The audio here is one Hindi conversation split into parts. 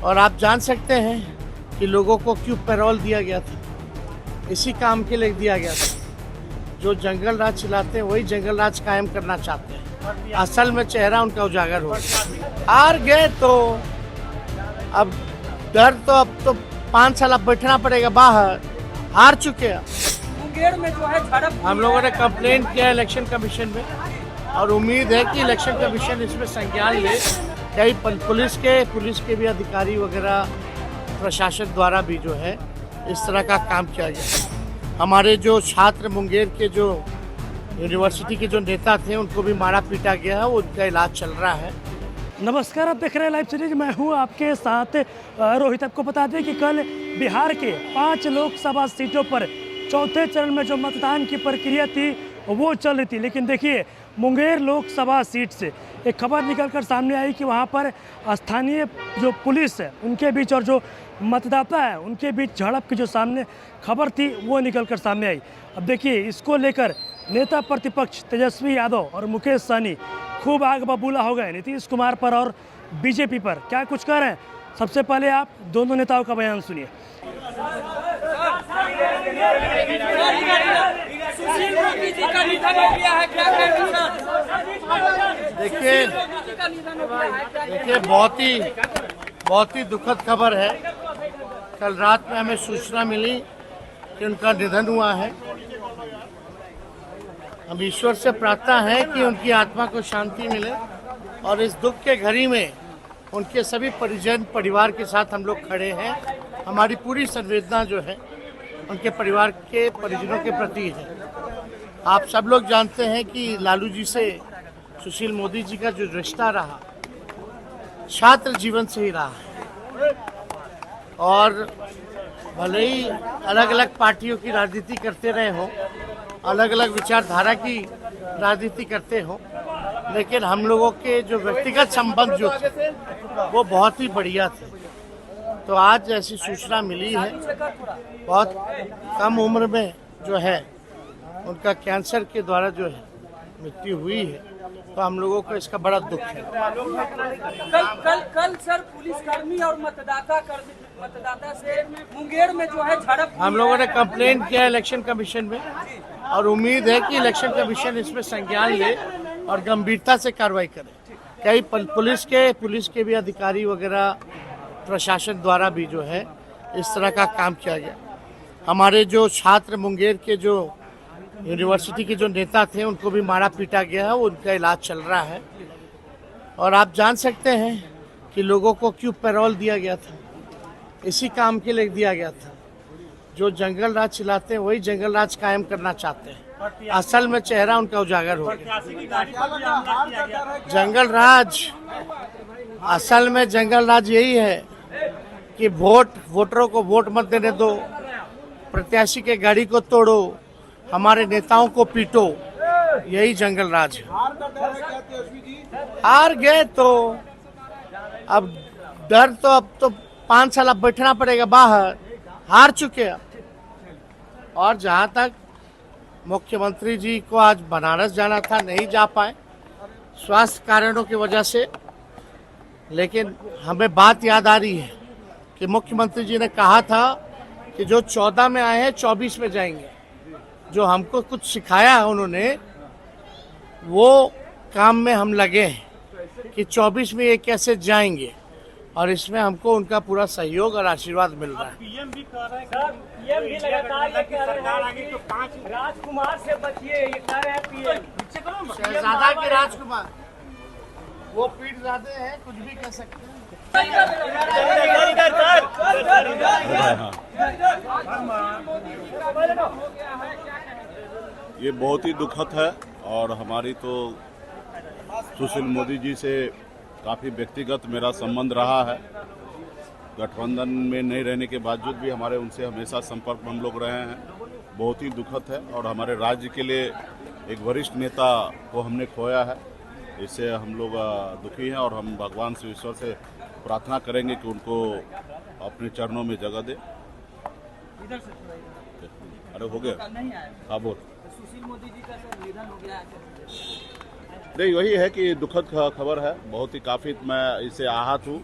और आप जान सकते हैं कि लोगों को क्यों पैरोल दिया गया था। इसी काम के लिए दिया गया था। जो जंगल राज चलाते हैं वही जंगल राज कायम करना चाहते हैं। असल में चेहरा उनका उजागर हो गया। हार गए तो अब डर तो अब तो 5 साल अब बैठना पड़ेगा बाहर। हार चुके हैं। मुंगेर में जो है झड़प हम लोगों ने कंप्लेंट किया इलेक्शन कमीशन में और उम्मीद है कि इलेक्शन कमीशन इसमें संज्ञान ले। कई पुलिस के भी अधिकारी वगैरह प्रशासन द्वारा भी जो है इस तरह का काम किया गया। हमारे जो छात्र मुंगेर के जो यूनिवर्सिटी के जो नेता थे उनको भी मारा पीटा गया है, उनका इलाज चल रहा है। नमस्कार, आप देख रहे हैं लाइव सीरीज। मैं हूं आपके साथ रोहित। आपको बता दें कि कल बिहार के 5 लोकसभा सीटों पर चौथे चरण में जो मतदान की प्रक्रिया थी वो चल रही थी, लेकिन देखिए मुंगेर लोकसभा सीट से एक खबर निकलकर सामने आई कि वहां पर स्थानीय जो पुलिस है उनके बीच और जो मतदाता है उनके बीच झड़प की जो सामने खबर थी वो निकलकर सामने आई। अब देखिए इसको लेकर नेता प्रतिपक्ष तेजस्वी यादव और मुकेश सहनी खूब आग बबूला हो गए नीतीश कुमार पर और बीजेपी पर। क्या कुछ कह रहे हैं, सबसे पहले आप दोनों नेताओं का बयान सुनिए। सुशील मोदी जी का निधन हो गया है, क्या कहना? देखिए बहुत ही दुखद खबर है। कल रात में हमें सूचना मिली कि उनका निधन हुआ है। हम ईश्वर से प्रार्थना है कि उनकी आत्मा को शांति मिले और इस दुख के घड़ी में उनके सभी परिजन परिवार के साथ हम लोग खड़े हैं। हमारी पूरी संवेदना जो है उनके परिवार के परिजनों के प्रति है। आप सब लोग जानते हैं कि लालू जी से सुशील मोदी जी का जो रिश्ता रहा छात्र जीवन से ही रहा है और भले ही अलग अलग पार्टियों की राजनीति करते रहे हों, अलग अलग विचारधारा की राजनीति करते हों, लेकिन हम लोगों के जो व्यक्तिगत संबंध जो थे वो बहुत ही बढ़िया थे। तो आज ऐसी सूचना मिली है, बहुत कम उम्र में जो है उनका कैंसर के द्वारा जो है मृत्यु हुई है, तो हम लोगों को इसका बड़ा दुख है। कल सर पुलिसकर्मी और मतदाता से मुंगेर में जो है झड़प हम लोगों ने कंप्लेंट किया इलेक्शन कमीशन में और उम्मीद है कि इलेक्शन कमीशन इसमें संज्ञान ले और गंभीरता से कार्रवाई करे। कई पुलिस के भी अधिकारी वगैरह प्रशासन द्वारा भी जो है इस तरह का काम किया गया। हमारे जो छात्र मुंगेर के जो यूनिवर्सिटी के जो नेता थे उनको भी मारा पीटा गया है, उनका इलाज चल रहा है। और आप जान सकते हैं कि लोगों को क्यों पैरोल दिया गया था। इसी काम के लिए दिया गया था। जो जंगल राज चलाते हैं वही जंगल राज कायम करना चाहते हैं। असल में चेहरा उनका उजागर हो गया। जंगल राज असल में जंगल राज यही है कि वोटरों को वोट मत देने दो, प्रत्याशी के गाड़ी को तोड़ो, हमारे नेताओं को पीटो, यही जंगल राज है। हार गए तो अब डर तो अब तो 5 साल अब बैठना पड़ेगा बाहर। हार चुके हैं। और जहां तक मुख्यमंत्री जी को आज बनारस जाना था, नहीं जा पाए स्वास्थ्य कारणों की वजह से, लेकिन हमें बात याद आ रही है कि मुख्यमंत्री जी ने कहा था कि जो 14 में आए हैं 24 में जाएंगे। जो हमको कुछ सिखाया है उन्होंने, वो काम में हम लगे हैं कि 24 में ये कैसे जाएंगे और इसमें हमको उनका पूरा सहयोग और आशीर्वाद मिल रहा है। पीएम भी लगातार ये कह रहे हैं कि राजकुमार से बचिए, ये कह रहे हैं पीएम। शहजादा के राजकुमार वो पीरजादे हैं, कुछ भी कह सकते हैं। ये बहुत ही दुखद है और हमारी तो सुशील मोदी जी से काफ़ी व्यक्तिगत मेरा संबंध रहा है। गठबंधन में नहीं रहने के बावजूद भी हमारे उनसे हमेशा संपर्क में हम लोग रहे हैं। बहुत ही दुखद है और हमारे राज्य के लिए एक वरिष्ठ नेता को हमने खोया है। इससे हम लोग दुखी हैं और हम भगवान से ईश्वर से प्रार्थना करेंगे कि उनको अपने चरणों में जगह दे। अरे हो गया, हाँ बोल। सुशील मोदी जी का निधन हो गया है। नहीं, वही है कि दुखद खबर है। बहुत ही काफ़ी मैं इससे आहत हूँ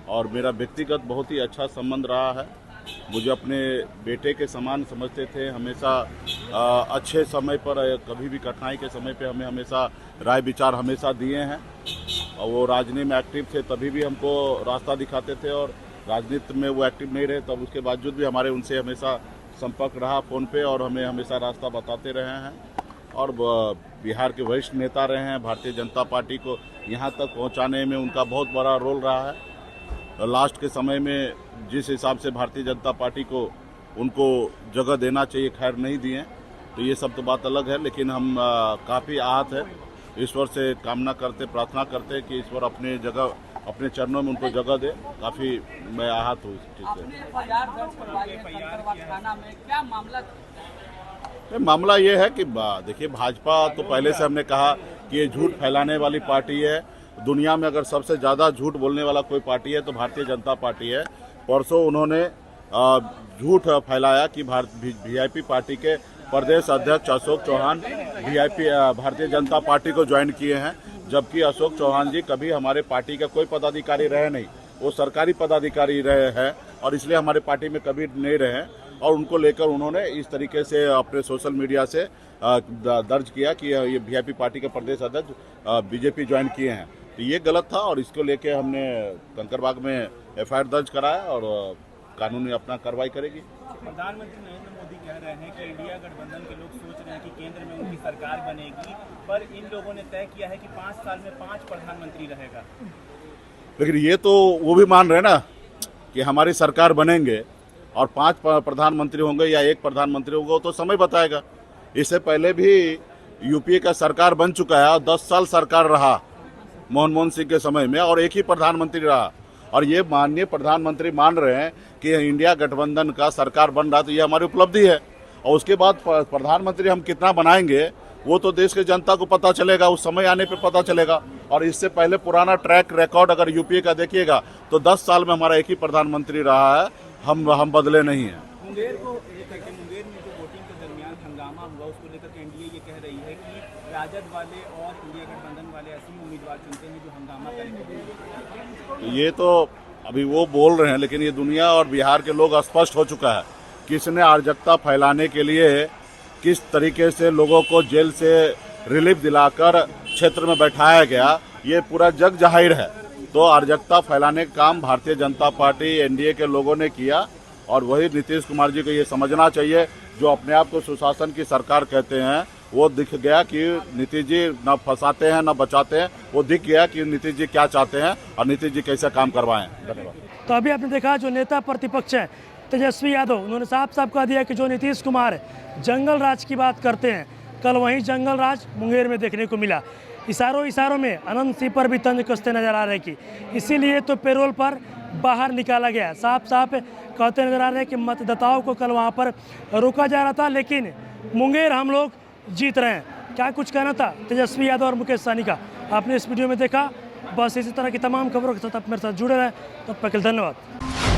और मेरा व्यक्तिगत बहुत ही अच्छा संबंध रहा है। मुझे अपने बेटे के समान समझते थे, हमेशा अच्छे समय पर, कभी भी कठिनाई के समय पे हमें हमेशा राय विचार हमेशा दिए हैं। और वो राजनीति में एक्टिव थे तभी भी हमको रास्ता दिखाते थे, और राजनीति में वो एक्टिव नहीं रहे तब उसके बावजूद भी हमारे उनसे हमेशा संपर्क रहा फ़ोन पे, और हमें हमेशा रास्ता बताते रहे हैं। और बिहार के वरिष्ठ नेता रहे हैं। भारतीय जनता पार्टी को यहाँ तक पहुँचाने में उनका बहुत बड़ा रोल रहा है। लास्ट के समय में जिस हिसाब से भारतीय जनता पार्टी को उनको जगह देना चाहिए, खैर नहीं दिए, तो ये सब तो बात अलग है। लेकिन हम काफ़ी आहत है। ईश्वर से कामना करते, प्रार्थना करते कि ईश्वर अपने जगह, अपने चरणों में उनको जगह दे। काफ़ी मैं आहत हूँ इस चीज़ से। आपने एफआईआर दर्ज करवाई है कंकड़बाग थाना में, क्या मामला? मामला ये है कि देखिए, भाजपा तो पहले से हमने कहा कि ये झूठ फैलाने वाली पार्टी है। दुनिया में अगर सबसे ज़्यादा झूठ बोलने वाला कोई पार्टी है तो भारतीय जनता पार्टी है। परसों उन्होंने झूठ फैलाया कि वीआईपी पार्टी के प्रदेश अध्यक्ष अशोक चौहान वीआईपी भारतीय जनता पार्टी को ज्वाइन किए हैं, जबकि अशोक चौहान जी कभी हमारे पार्टी का कोई पदाधिकारी रहे नहीं। वो सरकारी पदाधिकारी रहे हैं और इसलिए हमारे पार्टी में कभी नहीं रहे। और उनको लेकर उन्होंने इस तरीके से अपने सोशल मीडिया से दर्ज किया कि ये वीआईपी पार्टी के प्रदेश अध्यक्ष बीजेपी ज्वाइन किए हैं। तो ये गलत था और इसको लेके हमने कंकड़बाग में एफआईआर दर्ज कराया और कानूनी अपना कार्रवाई करेगी। प्रधानमंत्री नरेंद्र मोदी कह रहे हैं कि इंडिया गठबंधन के लोग सोच रहे हैं कि केंद्र में उनकी सरकार बनेगी, पर इन लोगों ने तय किया है कि 5 साल में 5 प्रधानमंत्री रहेगा। लेकिन ये तो वो भी मान रहे ना कि हमारी सरकार बनेंगे और 5 प्रधानमंत्री होंगे या 1 प्रधानमंत्री होगा, तो समय बताएगा। इससे पहले भी यूपीए का सरकार बन चुका है और 10 साल सरकार रहा मनमोहन सिंह के समय में, और एक ही प्रधानमंत्री रहा। और ये माननीय प्रधानमंत्री मान रहे हैं कि इंडिया गठबंधन का सरकार बन रहा, तो ये हमारी उपलब्धि है। और उसके बाद प्रधानमंत्री हम कितना बनाएंगे वो तो देश की जनता को पता चलेगा, उस समय आने पे पता चलेगा। और इससे पहले पुराना ट्रैक रिकॉर्ड अगर यूपीए का देखिएगा तो 10 साल में हमारा एक ही प्रधानमंत्री रहा है, हम बदले नहीं हैं। मुंगेर में जो वोटिंग के दरमियान हंगामा हुआ, उसको लेकर के एनडीए ये कह रही है कि राजद वाले और इंडिया गठबंधन वाले ऐसे उम्मीदवार चुनते हैं जो हंगामा करेंगे। ये तो अभी वो बोल रहे हैं, लेकिन ये दुनिया और बिहार के लोग स्पष्ट हो चुका है किसने अराजकता फैलाने के लिए किस तरीके से लोगों को जेल से रिलीफ दिलाकर क्षेत्र में बैठाया गया, ये पूरा जग जाहिर है। तो अराजकता फैलाने का काम भारतीय जनता पार्टी एनडीए के लोगों ने किया, और वही नीतीश कुमार जी को ये समझना चाहिए, जो अपने आप को सुशासन की सरकार कहते हैं। वो दिख गया कि नीतीश जी न फंसाते हैं न बचाते हैं। वो दिख गया कि नीतीश जी क्या चाहते हैं और नीतीश जी कैसे काम करवाएं। धन्यवाद। तो अभी आपने देखा जो नेता प्रतिपक्ष है तेजस्वी यादव, उन्होंने साफ साफ कह दिया कि जो नीतीश कुमार जंगल राज की बात करते हैं, कल वहीं जंगल राज मुंगेर में देखने को मिला। इशारों में अनंत सिंह पर भी तंज कसते नजर आ रहे कि इसीलिए तो पेरोल पर बाहर निकाला गया। साफ साफ कहते नजर आ रहे हैं कि मतदाताओं को कल वहां पर रोका जा रहा था, लेकिन मुंगेर हम लोग जीत रहे हैं। क्या कुछ कहना था तेजस्वी यादव और मुकेश सहनी का, आपने इस वीडियो में देखा। बस इसी तरह की तमाम खबरों के साथ आप मेरे साथ जुड़े रहें। तब तक के लिए धन्यवाद।